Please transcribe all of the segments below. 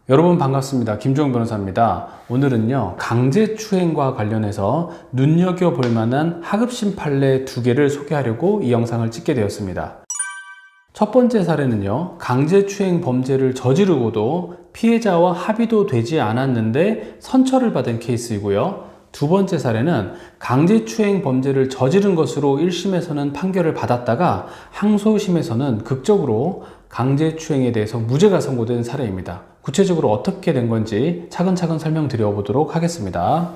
여러분 반갑습니다. 김종훈 변호사입니다. 오늘은요, 강제추행과 관련해서 눈여겨볼 만한 하급심 판례 2개를 소개하려고 이 영상을 찍게 되었습니다. 첫 번째 사례는요, 강제추행 범죄를 저지르고도 피해자와 합의도 되지 않았는데 선처를 받은 케이스이고요. 두 번째 사례는 강제추행 범죄를 저지른 것으로 1심에서는 판결을 받았다가 항소심에서는 극적으로 강제추행에 대해서 무죄가 선고된 사례입니다. 구체적으로 어떻게 된 건지 차근차근 설명드려 보도록 하겠습니다.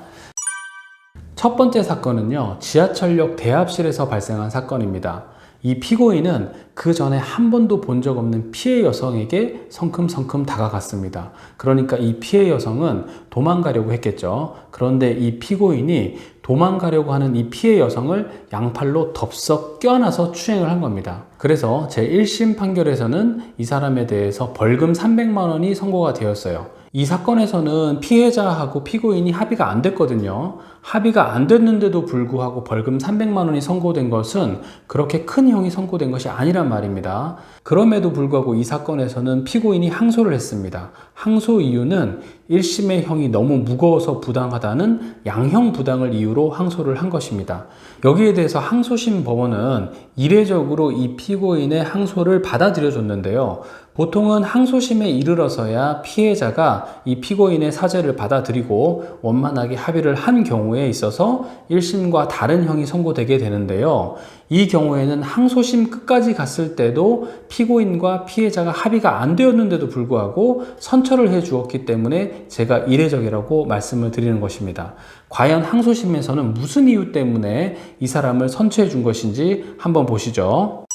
첫 번째 사건은요, 지하철역 대합실에서 발생한 사건입니다. 이 피고인은 그 전에 한 번도 본 적 없는 피해 여성에게 성큼성큼 다가갔습니다. 그러니까 이 피해 여성은 도망가려고 했겠죠. 그런데 이 피고인이 도망가려고 하는 이 피해 여성을 양팔로 덥석 껴안아서 추행을 한 겁니다. 그래서 제1심 판결에서는 이 사람에 대해서 벌금 300만 원이 선고가 되었어요. 이 사건에서는 피해자하고 피고인이 합의가 안 됐거든요. 합의가 안 됐는데도 불구하고 벌금 300만 원이 선고된 것은 그렇게 큰 형이 선고된 것이 아니란 말입니다. 그럼에도 불구하고 이 사건에서는 피고인이 항소를 했습니다. 항소 이유는 1심의 형이 너무 무거워서 부당하다는 양형 부당을 이유로 항소를 한 것입니다. 여기에 대해서 항소심 법원은 이례적으로 이 피고인의 항소를 받아들여줬는데요. 보통은 항소심에 이르러서야 피해자가 이 피고인의 사죄를 받아들이고 원만하게 합의를 한 경우에 있어서 1심과 다른 형이 선고되게 되는데요. 이 경우에는 항소심 끝까지 갔을 때도 피고인과 피해자가 합의가 안 되었는데도 불구하고 선처를 해 주었기 때문에 제가 이례적이라고 말씀을 드리는 것입니다. 과연 항소심에서는 무슨 이유 때문에 이 사람을 선처해 준 것인지 한번 보시죠.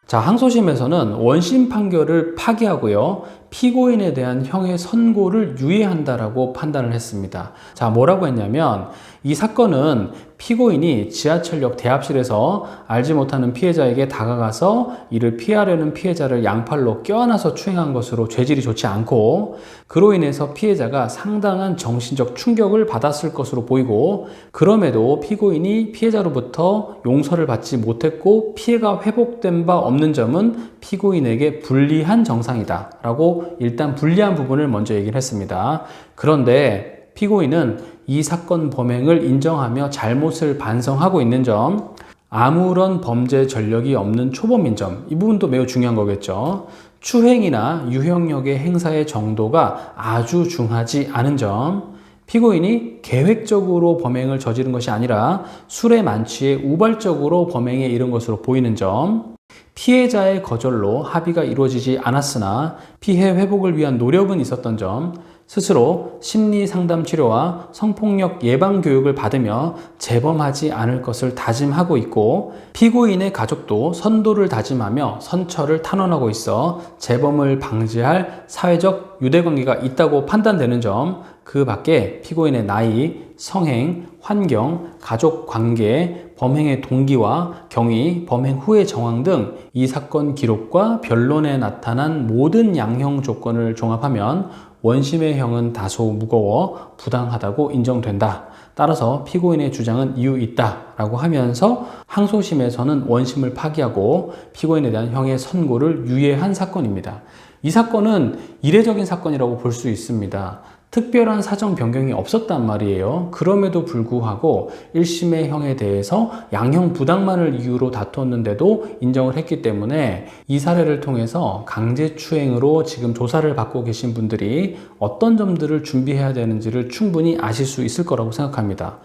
자, 항소심에서는 원심 판결을 파기하고요, 피고인에 대한 형의 선고를 유예한다라고 판단을 했습니다. 자, 뭐라고 했냐면 이 사건은 피고인이 지하철역 대합실에서 알지 못하는 피해자에게 다가가서 이를 피하려는 피해자를 양팔로 껴안아서 추행한 것으로 죄질이 좋지 않고, 그로 인해서 피해자가 상당한 정신적 충격을 받았을 것으로 보이고, 그럼에도 피고인이 피해자로부터 용서를 받지 못했고 피해가 회복된 바 없는 점은 피고인에게 불리한 정상이다 라고 일단 불리한 부분을 먼저 얘기를 했습니다. 그런데 피고인은 이 사건 범행을 인정하며 잘못을 반성하고 있는 점, 아무런 범죄 전력이 없는 초범인 점, 이 부분도 매우 중요한 거겠죠. 추행이나 유형력의 행사의 정도가 아주 중하지 않은 점, 피고인이 계획적으로 범행을 저지른 것이 아니라 술에 만취해 우발적으로 범행에 이른 것으로 보이는 점, 피해자의 거절로 합의가 이루어지지 않았으나 피해 회복을 위한 노력은 있었던 점, 스스로 심리상담 치료와 성폭력 예방 교육을 받으며 재범하지 않을 것을 다짐하고 있고, 피고인의 가족도 선도를 다짐하며 선처를 탄원하고 있어 재범을 방지할 사회적 유대관계가 있다고 판단되는 점, 그 밖에 피고인의 나이, 성행, 환경, 가족 관계, 범행의 동기와 경위, 범행 후의 정황 등 이 사건 기록과 변론에 나타난 모든 양형 조건을 종합하면 원심의 형은 다소 무거워 부당하다고 인정된다. 따라서 피고인의 주장은 이유 있다 라고 하면서 항소심에서는 원심을 파기하고 피고인에 대한 형의 선고를 유예한 사건입니다. 이 사건은 이례적인 사건이라고 볼 수 있습니다. 특별한 사정 변경이 없었단 말이에요. 그럼에도 불구하고 1심의 형에 대해서 양형 부당만을 이유로 다투었는데도 인정을 했기 때문에 이 사례를 통해서 강제추행으로 지금 조사를 받고 계신 분들이 어떤 점들을 준비해야 되는지를 충분히 아실 수 있을 거라고 생각합니다.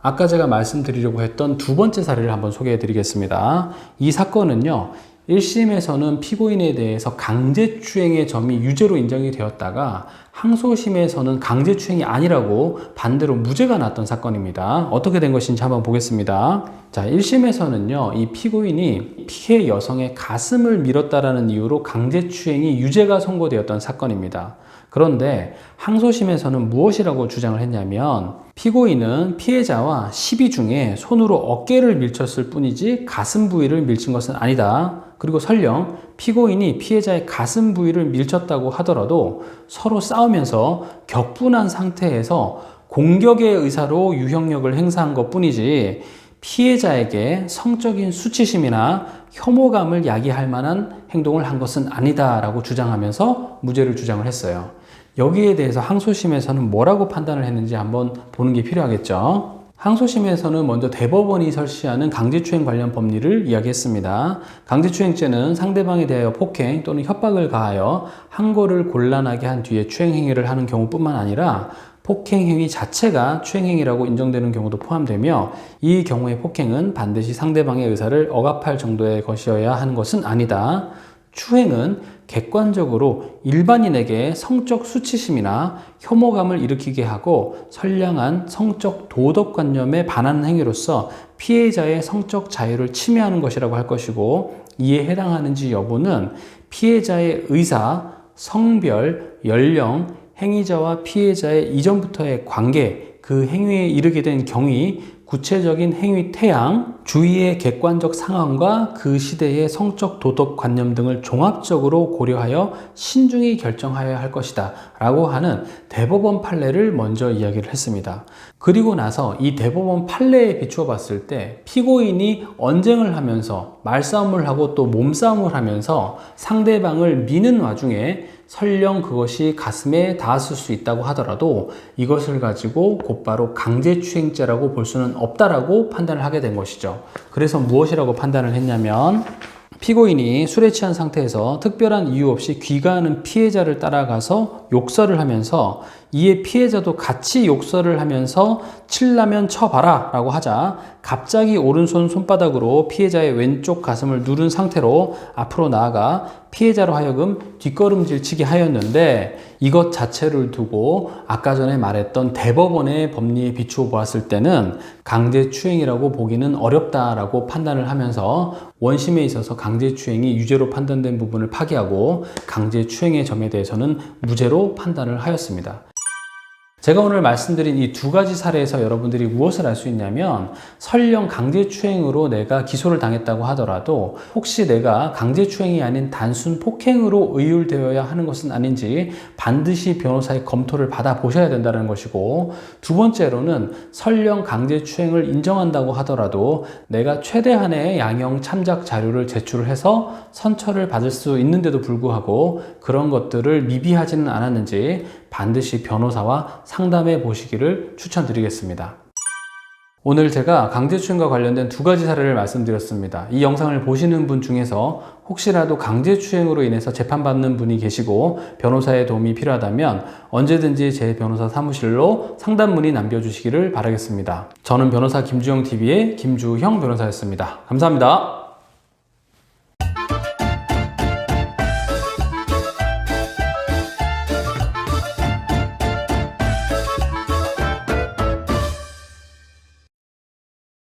아까 제가 말씀드리려고 했던 두 번째 사례를 한번 소개해 드리겠습니다. 이 사건은요, 1심에서는 피고인에 대해서 강제추행의 점이 유죄로 인정이 되었다가 항소심에서는 강제추행이 아니라고 반대로 무죄가 났던 사건입니다. 어떻게 된 것인지 한번 보겠습니다. 자, 1심에서는요, 이 피고인이 피해 여성의 가슴을 밀었다라는 이유로 강제추행이 유죄가 선고되었던 사건입니다. 그런데 항소심에서는 무엇이라고 주장을 했냐면, 피고인은 피해자와 시비 중에 손으로 어깨를 밀쳤을 뿐이지 가슴 부위를 밀친 것은 아니다. 그리고 설령 피고인이 피해자의 가슴 부위를 밀쳤다고 하더라도 서로 싸우면서 격분한 상태에서 공격의 의사로 유형력을 행사한 것 뿐이지 피해자에게 성적인 수치심이나 혐오감을 야기할 만한 행동을 한 것은 아니다라고 주장하면서 무죄를 주장을 했어요. 여기에 대해서 항소심에서는 뭐라고 판단을 했는지 한번 보는 게 필요하겠죠. 항소심에서는 먼저 대법원이 설치하는 강제추행 관련 법리를 이야기했습니다. 강제추행죄는 상대방에 대하여 폭행 또는 협박을 가하여 항고를 곤란하게 한 뒤에 추행행위를 하는 경우뿐만 아니라 폭행행위 자체가 추행행위라고 인정되는 경우도 포함되며, 이 경우의 폭행은 반드시 상대방의 의사를 억압할 정도의 것이어야 하는 것은 아니다. 추행은 객관적으로 일반인에게 성적 수치심이나 혐오감을 일으키게 하고 선량한 성적 도덕관념에 반하는 행위로서 피해자의 성적 자유를 침해하는 것이라고 할 것이고, 이에 해당하는지 여부는 피해자의 의사, 성별, 연령, 행위자와 피해자의 이전부터의 관계, 그 행위에 이르게 된 경위, 구체적인 행위 태양, 주위의 객관적 상황과 그 시대의 성적 도덕 관념 등을 종합적으로 고려하여 신중히 결정하여야 할 것이다 라고 하는 대법원 판례를 먼저 이야기를 했습니다. 그리고 나서 이 대법원 판례에 비추어 봤을 때 피고인이 언쟁을 하면서 말싸움을 하고 또 몸싸움을 하면서 상대방을 미는 와중에 설령 그것이 가슴에 닿았을 수 있다고 하더라도 이것을 가지고 곧바로 강제추행죄라고 볼 수는 없다라고 판단을 하게 된 것이죠. 그래서 무엇이라고 판단을 했냐면, 피고인이 술에 취한 상태에서 특별한 이유 없이 귀가하는 피해자를 따라가서 욕설을 하면서 이에 피해자도 같이 욕설을 하면서 칠라면 쳐봐라 라고 하자 갑자기 오른손 손바닥으로 피해자의 왼쪽 가슴을 누른 상태로 앞으로 나아가 피해자로 하여금 뒷걸음질 치게 하였는데, 이것 자체를 두고 아까 전에 말했던 대법원의 법리에 비추어 보았을 때는 강제추행이라고 보기는 어렵다라고 판단을 하면서 원심에 있어서 강제추행이 유죄로 판단된 부분을 파기하고 강제추행의 점에 대해서는 무죄로 판단을 하였습니다. 제가 오늘 말씀드린 이 두 가지 사례에서 여러분들이 무엇을 알 수 있냐면, 설령 강제추행으로 내가 기소를 당했다고 하더라도 혹시 내가 강제추행이 아닌 단순 폭행으로 의율되어야 하는 것은 아닌지 반드시 변호사의 검토를 받아보셔야 된다는 것이고, 두 번째로는 설령 강제추행을 인정한다고 하더라도 내가 최대한의 양형 참작 자료를 제출을 해서 선처를 받을 수 있는데도 불구하고 그런 것들을 미비하지는 않았는지 반드시 변호사와 상담해 보시기를 추천드리겠습니다. 오늘 제가 강제추행과 관련된 두 가지 사례를 말씀드렸습니다. 이 영상을 보시는 분 중에서 혹시라도 강제추행으로 인해서 재판받는 분이 계시고 변호사의 도움이 필요하다면 언제든지 제 변호사 사무실로 상담 문의 남겨주시기를 바라겠습니다. 저는 변호사 김주영 TV의 김주형 변호사였습니다. 감사합니다.